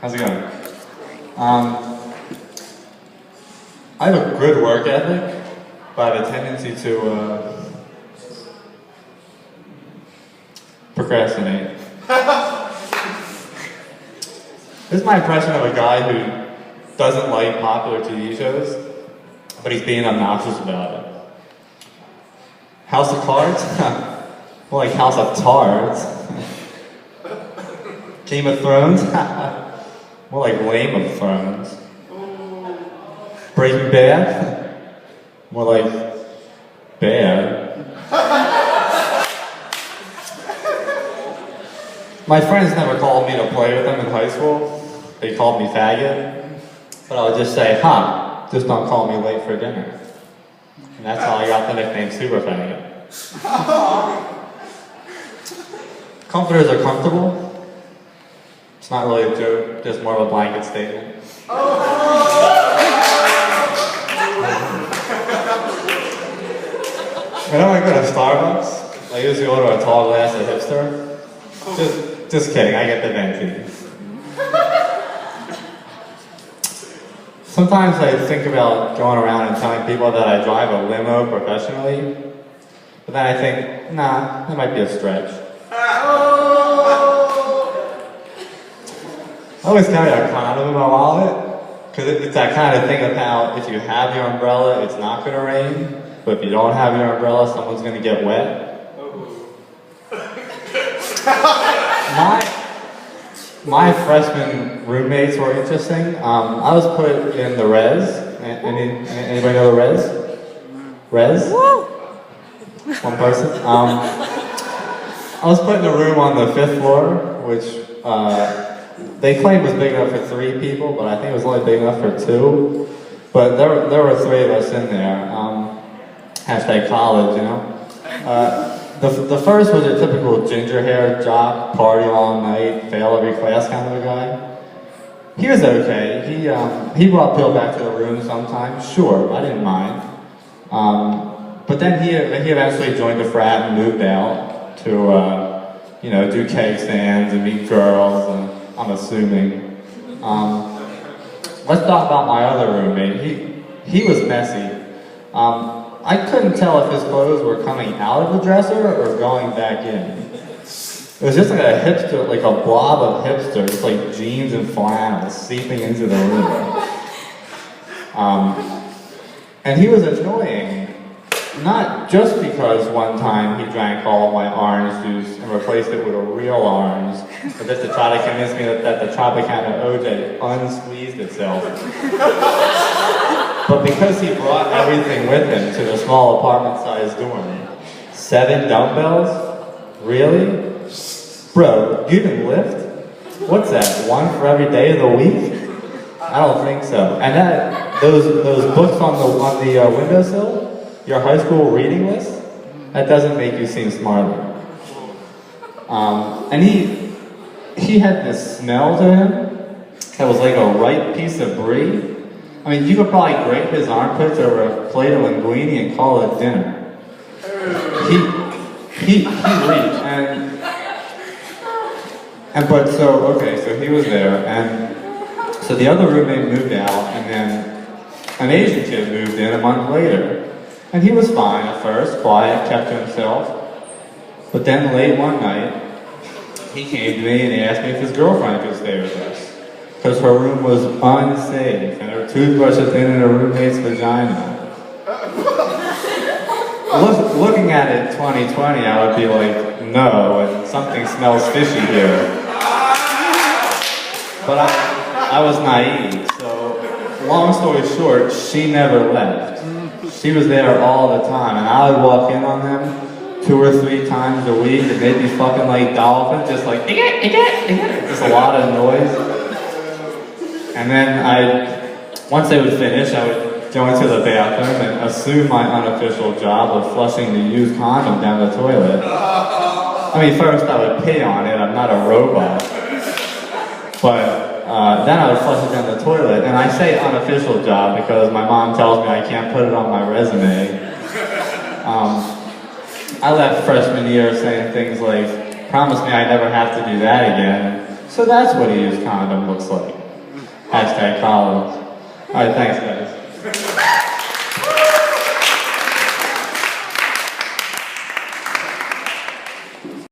How's it going? I have a good work ethic, but I have a tendency to procrastinate. This is my impression of a guy who doesn't like popular TV shows, but he's being obnoxious about it. House of Cards? More like House of Tards. Game of Thrones? More like Lame of Thrones. Breaking Bad? More like bad. My friends never called me to play with them in high school. They called me faggot. But I would just say, just don't call me late for dinner. And that's how I got the nickname Super Faggot. Comforters are comfortable. It's not really a joke, just more of a blanket statement. Whenever I go to Starbucks, I usually order a tall glass of hipster. Just kidding, I get the venti. Sometimes I think about going around and telling people that I drive a limo professionally, but then I think, nah, that might be a stretch. I always carry a condom in my wallet, because it's that kind of thing of how if you have your umbrella, it's not going to rain, but if you don't have your umbrella, someone's going to get wet. My freshman roommates were interesting. I was put in the res. Anybody know the res? Res? One person. I was put in a room on the 5th floor, which they claimed was big enough for 3 people, but I think it was only big enough for 2. But there were 3 of us in there. Hashtag college, you know. The first was a typical ginger hair jock, party all night, fail every class kind of a guy. He was okay. He brought Bill back to the room sometimes. Sure, I didn't mind. But then he eventually joined the frat and moved out to do keg stands and meet girls. And I'm assuming. Let's talk about my other roommate. He was messy. I couldn't tell if his clothes were coming out of the dresser or going back in. It was just like a hipster, like a blob of hipster, just like jeans and flannel seeping into the room. And he was annoying, not just because one time he drank all of my orange juice and replaced it with a real orange, but just to try to convince me that the Tropicana OJ unsqueezed itself. But because he brought everything with him to the small apartment-sized dorm. 7 dumbbells? Really? Bro, you can lift? What's that, 1 for every day of the week? I don't think so. And those books on the windowsill, your high school reading list, that doesn't make you seem smarter. And he had this smell to him that was like a ripe piece of brie. I mean, you could probably grate his armpits over a plate of linguine and call it dinner. He reached, so he was there, and so the other roommate moved out, and then an Asian kid moved in a month later. And he was fine at first, quiet, kept to himself. But then late one night, he came to me and he asked me if his girlfriend could stay with us. Because her room was unsafe, and her toothbrush had been in her roommate's vagina. Looking at it 2020, I would be like, no, and something smells fishy here. But I was naive, so long story short, she never left. She was there all the time, and I would walk in on them 2 or 3 times a week, and they'd be fucking like dolphins, just like, just a lot of noise. And then once they would finish, I would go into the bathroom and assume my unofficial job of flushing the used condom down the toilet. I mean, first I would pee on it, I'm not a robot. But then I would flush it down the toilet. And I say unofficial job because my mom tells me I can't put it on my resume. I left freshman year saying things like, promise me I never have to do that again. So that's what a used condom looks like. Hashtag college. Alright, thanks guys.